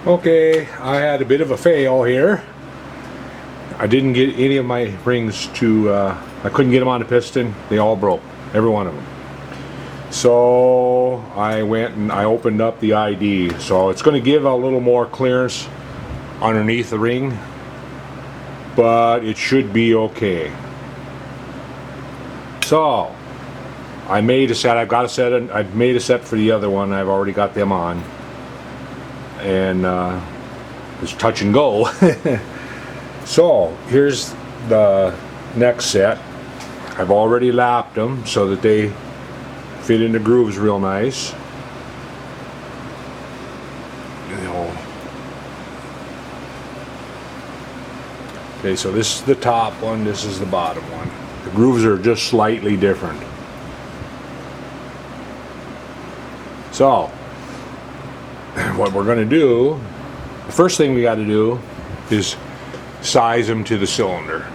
Okay, I had a bit of a fail here. I didn't get any of my rings to, I couldn't get them on the piston. They all broke, every one of them. So I went and I opened up the ID. So it's going to give a little more clearance underneath the ring, but it should be okay. So I made a set. I've got a set. I've made a set for the other one. I've already got them on, and it's touch and go. So here's the next set. I've already lapped them so that they fit in the grooves real nice. Okay, so this is the top one, this is the bottom one. The grooves are just slightly different. So, what we're going to do, the first thing we got to do is size them to the cylinder.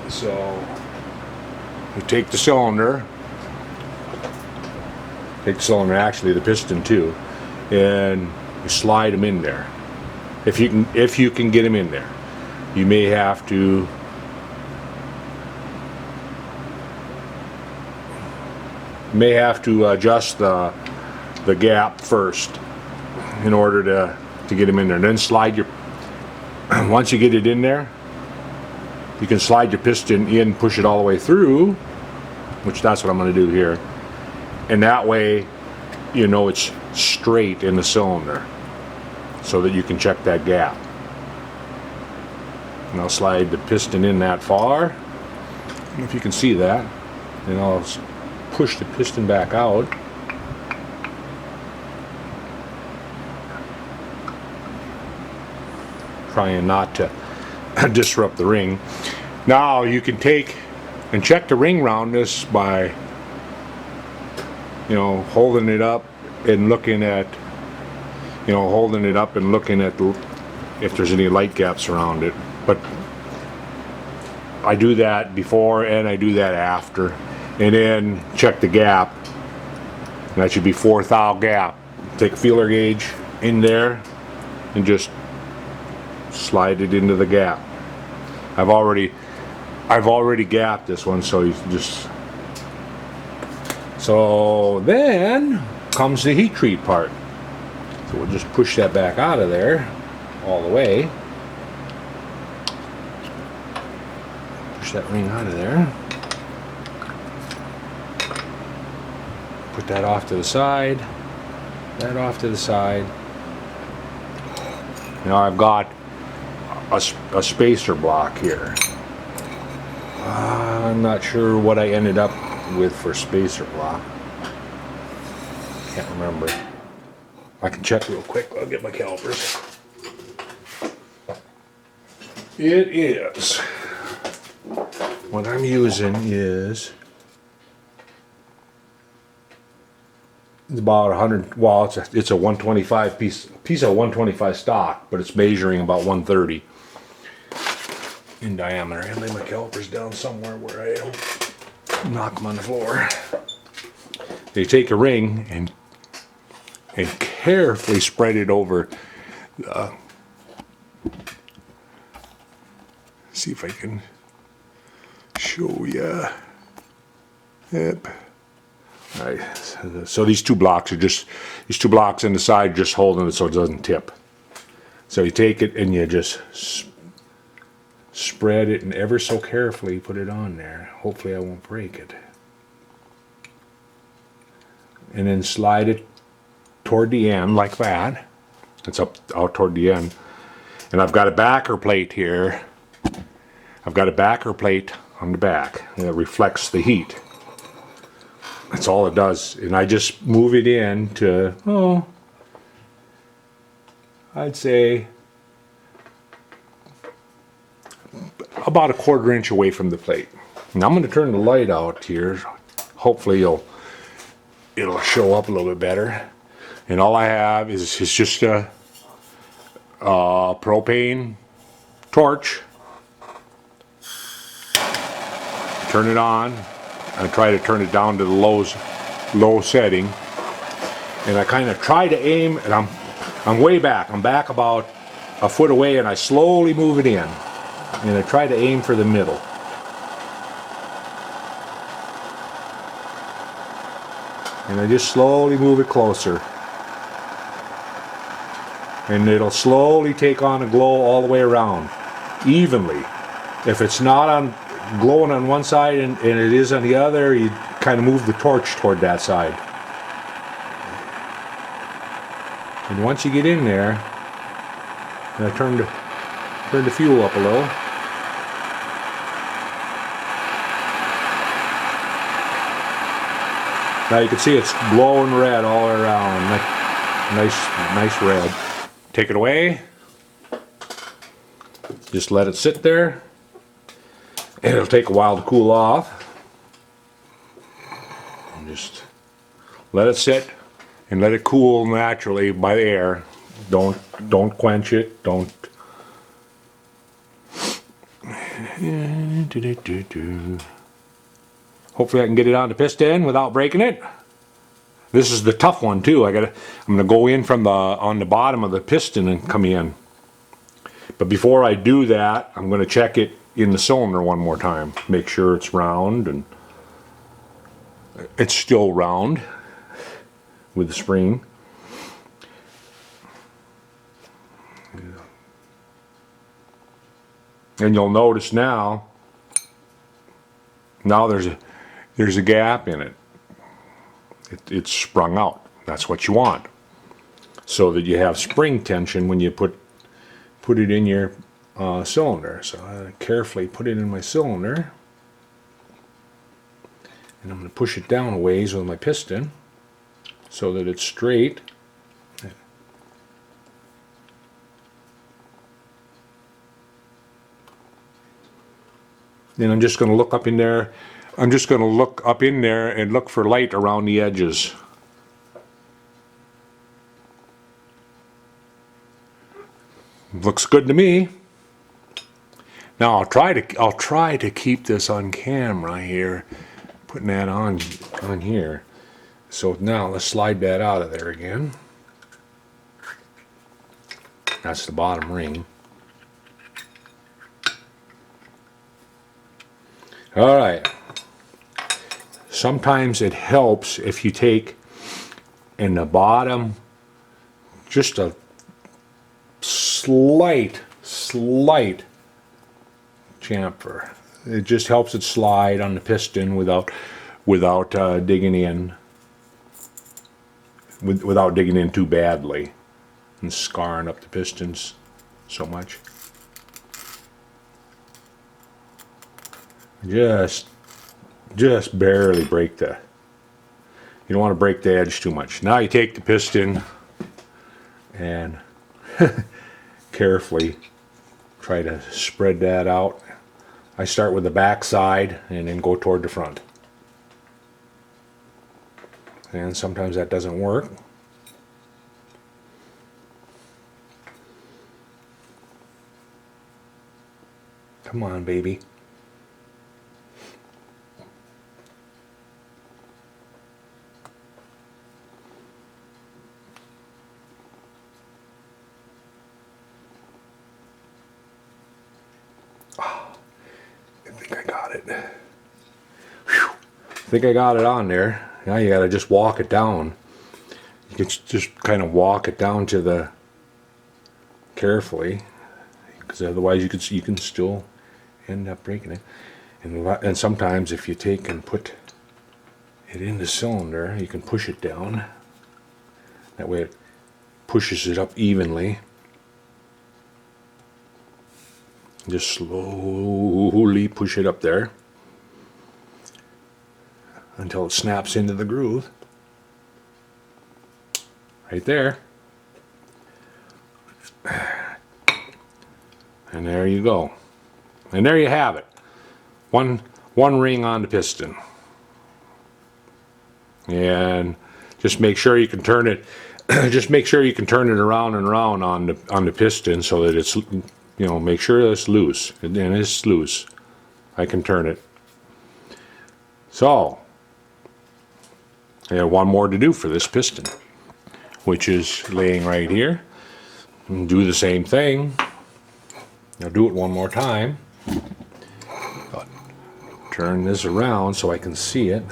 So, you take the cylinder, actually the piston too, and you slide them in there. If you can get them in there. You may have to adjust the gap first in order to get them in there. And then slide your once you get it in there, you can slide your piston in, push it all the way through, which that's what I'm going to do here. And that way, you know it's straight in the cylinder, so that you can check that gap. And I'll slide the piston in that far. I don't know if you can see that. And I'll push the piston back out. Trying not to disrupt the ring. Now you can take and check the ring roundness by, you know, holding it up and looking at, if there's any light gaps around it. But I do that before and I do that after, and then check the gap. And that should be 4 thou gap. Take a feeler gauge in there and just slide it into the gap. I've already gapped this one, so you just. So then comes the heat treat part. So we'll just push that back out of there all the way. Push that ring out of there. Put that off to the side. That off to the side. Now I've got a spacer block here. I'm not sure what I ended up with for spacer block. Can't remember. I can check real quick. I'll get my calipers. It is. What I'm using is, it's about 100. Well, it's a 125 piece of 125 stock, but it's measuring about 130 in diameter. I lay my calipers down somewhere where I don't knock them on the floor. You take a ring and carefully spread it over. See if I can show you. Yep. All right. So these two blocks on the side, just holding it so it doesn't tip. So you take it and you just spread it, and ever so carefully put it on there. Hopefully I won't break it. And then slide it toward the end like that. It's out toward the end. And I've got a backer plate here. I've got a backer plate on the back, and it reflects the heat. That's all it does. And I just move it in to, I'd say about 1/4 inch away from the plate. Now I'm going to turn the light out here. Hopefully it'll show up a little bit better. And all I have is just a propane torch. Turn it on. I try to turn it down to the low setting, and I kind of try to aim, and I'm way back. I'm back about a foot away, and I slowly move it in. And I try to aim for the middle. And I just slowly move it closer. And it'll slowly take on a glow all the way around, evenly. If it's not on glowing on one side and it is on the other, you kind of move the torch toward that side. And once you get in there, I turn the fuel up a little. Now you can see it's glowing red all around. Nice red. Take it away. Just let it sit there. And it'll take a while to cool off. And just let it sit and let it cool naturally by the air. Don't quench it. Don't. Hopefully I can get it on the piston without breaking it. This is the tough one too. I'm gonna go in from on the bottom of the piston and come in. But before I do that, I'm gonna check it in the cylinder one more time. Make sure it's round, and it's still round with the spring. And you'll notice now there's a gap in it. It's sprung out. That's what you want, so that you have spring tension when you put it in your cylinder. So I carefully put it in my cylinder, and I'm going to push it down a ways with my piston so that it's straight. Then I'm just going to look up in there. I'm just going to look up in there and look for light around the edges. Looks good to me. Now I'll try to keep this on camera here, putting that on here. So now let's slide that out of there again. That's the bottom ring. All right. Sometimes it helps if you take in the bottom just a slight chamfer. It just helps it slide on the piston without digging in, without digging in too badly and scarring up the pistons so much. Just barely break you don't want to break the edge too much. Now you take the piston and carefully try to spread that out. I start with the back side and then go toward the front. And sometimes that doesn't work. Come on, baby. I think I got it on there. Now you gotta just walk it down. You can just kind of walk it down to the carefully, because otherwise you can still end up breaking it. And sometimes if you take and put it in the cylinder, you can push it down. That way it pushes it up evenly. Just slowly push it up there until it snaps into the groove. Right there. And there you go. And there you have it. One ring on the piston. And just make sure you can turn it just make sure you can turn it around and around on the piston so that it's, make sure it's loose. And it's loose. I can turn it. So I have one more to do for this piston, which is laying right here. And do the same thing. I'll do it one more time. I'll turn this around so I can see it.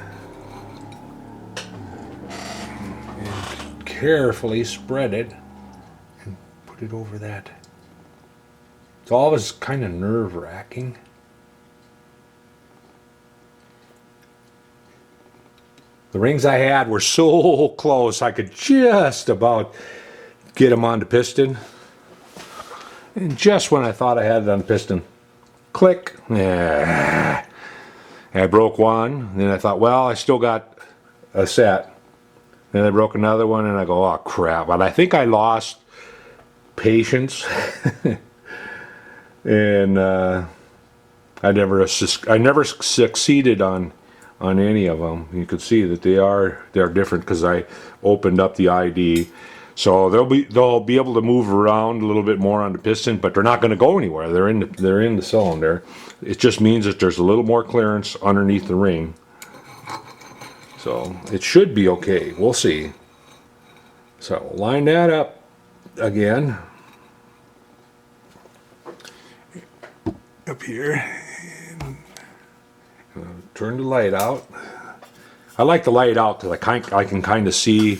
And carefully spread it and put it over that. It's always kind of nerve-wracking. The rings I had were so close I could just about get them on the piston. And just when I thought I had it on the piston, click. I broke one. Then I thought, well, I still got a set. Then I broke another one and I go, oh crap. But I think I lost patience. And I never succeeded on any of them. You could see that they're different because I opened up the ID. So they'll be able to move around a little bit more on the piston, but they're not going to go anywhere. They're in the cylinder. It just means that there's a little more clearance underneath the ring. So it should be okay. We'll see. So line that up again. Up here. And turn the light out. I like the light out because I can kind of see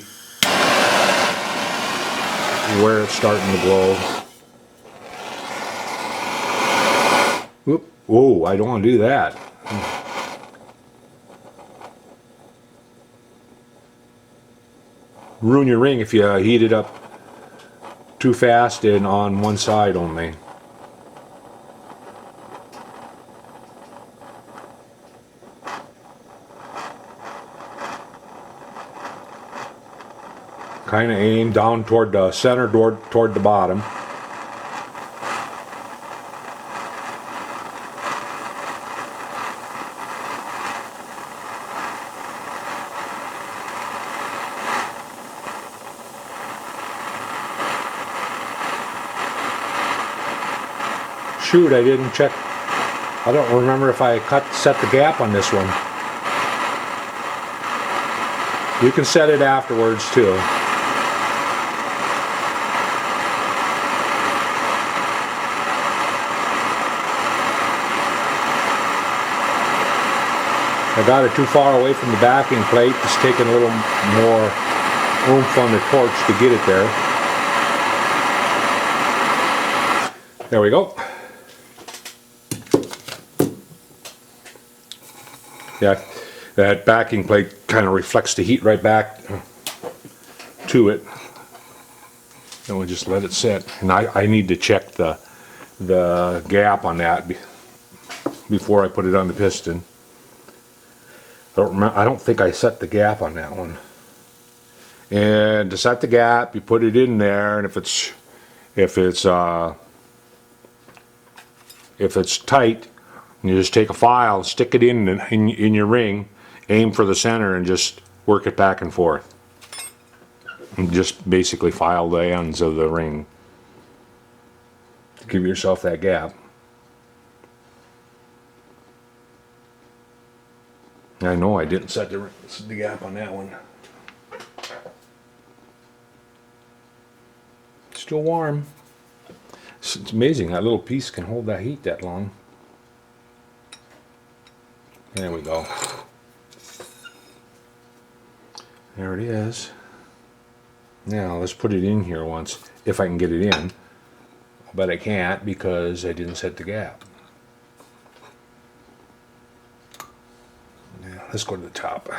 where it's starting to glow. Whoop. Oh, I don't want to do that. Ruin your ring if you heat it up too fast and on one side only. Kind of aim down toward the center, toward the bottom. Shoot, I didn't check. I don't remember if I set the gap on this one. You can set it afterwards too. I got it too far away from the backing plate. It's taking a little more oomph on the torch to get it there. There we go. Yeah, that backing plate kind of reflects the heat right back to it. Then we'll just let it sit. And I need to check the gap on that before I put it on the piston. I don't think I set the gap on that one. And to set the gap, you put it in there, and if it's tight, you just take a file, stick it in your ring, aim for the center, and just work it back and forth. And just basically file the ends of the ring to give yourself that gap. I know I didn't set the gap on that one. Still warm. It's amazing that little piece can hold that heat that long. There we go. There it is. Now let's put it in here once, if I can get it in. But I can't because I didn't set the gap. Now let's go to the top.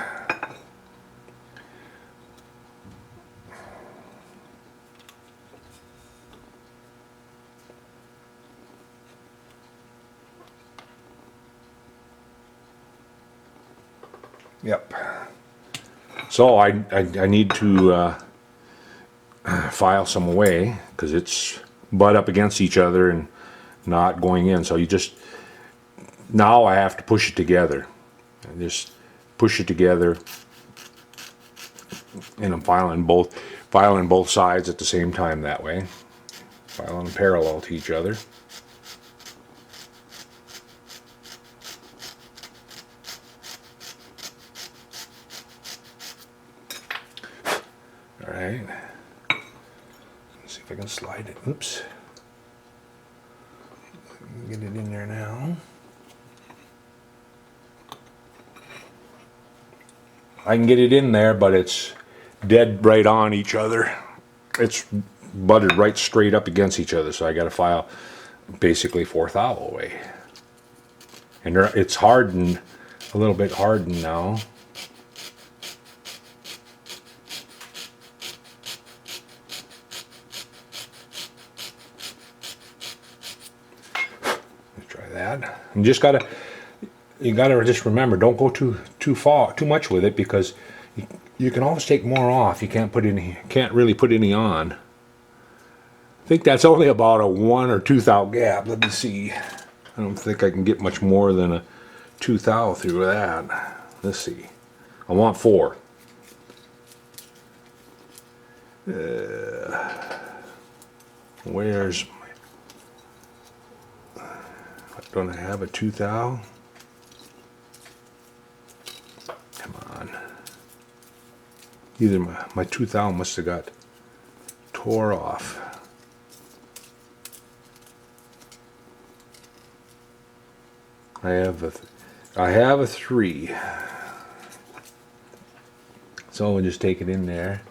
Yep. So I need to file some away because it's butt up against each other and not going in. So you just, now I have to push it together. I just push it together, and I'm filing both sides at the same time that way. Filing parallel to each other. Alright, Let's see if I can slide it. Oops. Get it in there now. I can get it in there, but it's dead right on each other. It's butted right straight up against each other, so I got to file basically 4th thou away. And it's hardened, a little bit hardened now. Let's try that. You just gotta just remember, don't go too much with it, because you can always take more off. You can't really put any on. I think that's only about a 1 or 2 thou gap. Let me see. I don't think I can get much more than a 2 thou through that. Let's see. I want 4. Where's my... Don't I have a 2 thou? Come on. Either my 2 thou must have got tore off. I have a 3. So we'll just take it in there.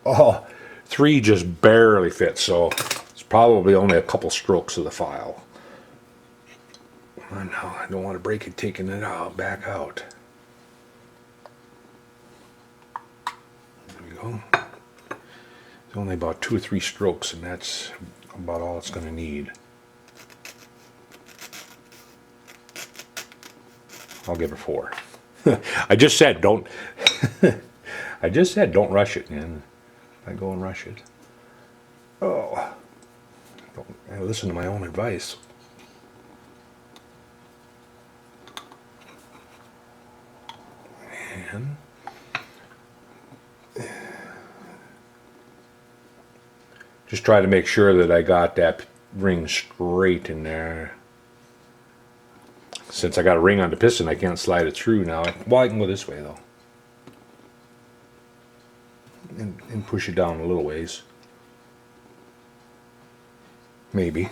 Oh, 3 just barely fits, so it's probably only a couple strokes of the file. Oh no, I don't want to break it taking it out, back out. There we go. It's only about 2 or 3 strokes, and that's about all it's going to need. I'll give her 4. I just said don't. I just said don't rush it, and I go and rush it. Oh, I listen to my own advice. And just try to make sure that I got that ring straight in there. Since I got a ring on the piston, I can't slide it through now. Well, I can go this way though. And push it down a little ways. Maybe.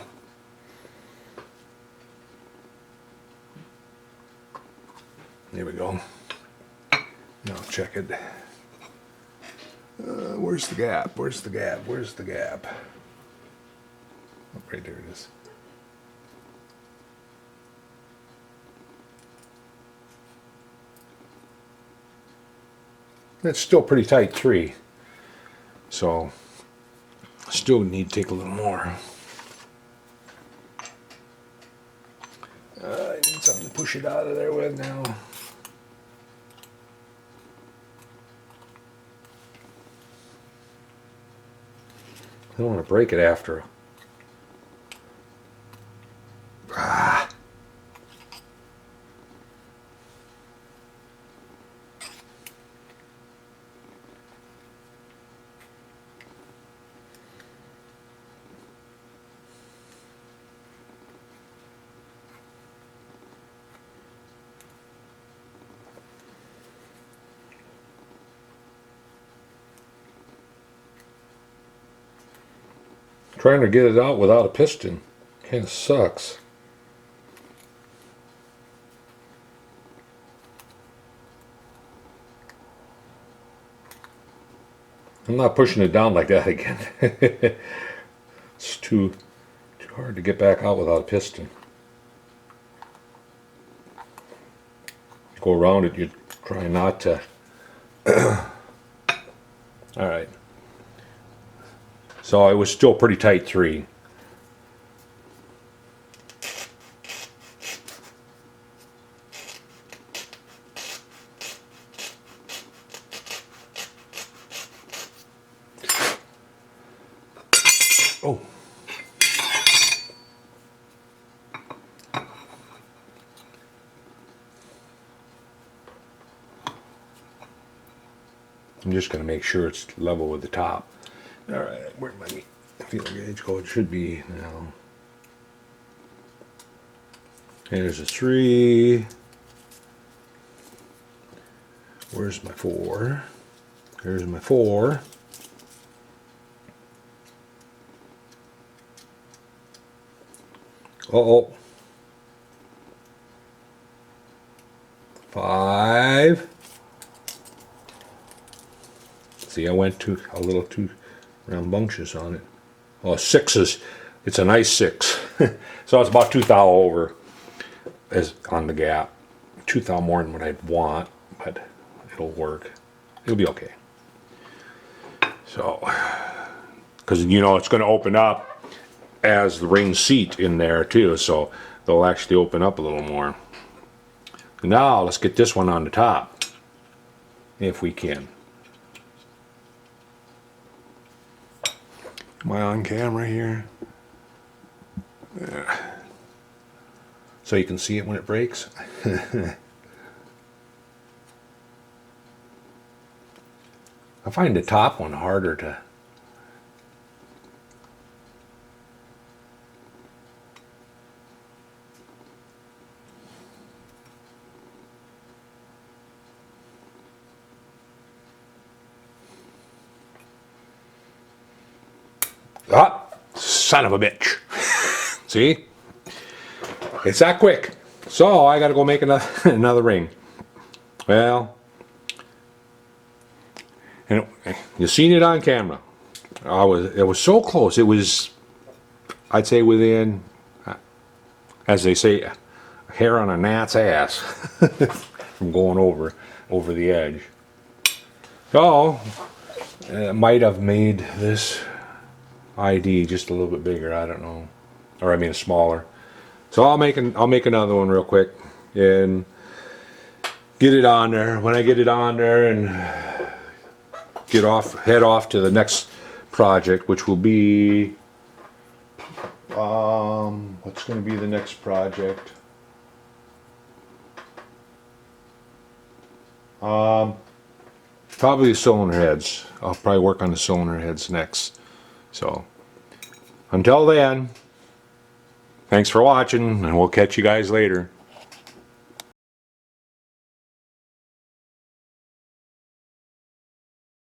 There we go. Now check it. Where's the gap? Where's the gap? Where's the gap? Oh, right there it is. That's still pretty tight 3. So, still need to take a little more. I need something to push it out of there with now. I don't want to break it after. Ah. Trying to get it out without a piston kind of sucks. I'm not pushing it down like that again. It's too hard to get back out without a piston. Go around it, you try not to. All right. So it was still pretty tight 3. Oh. I'm just going to make sure it's level with the top. All right, where'd my feel gauge go? It should be now. There's a 3. Where's my 4? Here's my 4. Uh-oh. 5. See, I went a little too rambunctious on it. Oh, 6 it's a nice 6. So it's about 2 thou over as on the gap. 2 thou more than what I'd want, but it'll work. It'll be okay. So, because you know it's going to open up as the ring seat in there too, so they'll actually open up a little more. Now let's get this one on the top, if we can. Am I on camera here? Yeah. So you can see it when it breaks. I find the top one harder to... Ah, son of a bitch. See? It's that quick. So I gotta go make another ring. Well, and you seen it on camera. It was so close. It was, I'd say, within, as they say, hair on a gnat's ass from going over the edge. So it might have made this ID just a little bit bigger. I don't know, or I mean smaller. So I'll make another one real quick and get it on there. When I get it on there and head off to the next project, which will be what's going to be the next project? Probably the cylinder heads. I'll probably work on the cylinder heads next. So until then, thanks for watching, and we'll catch you guys later.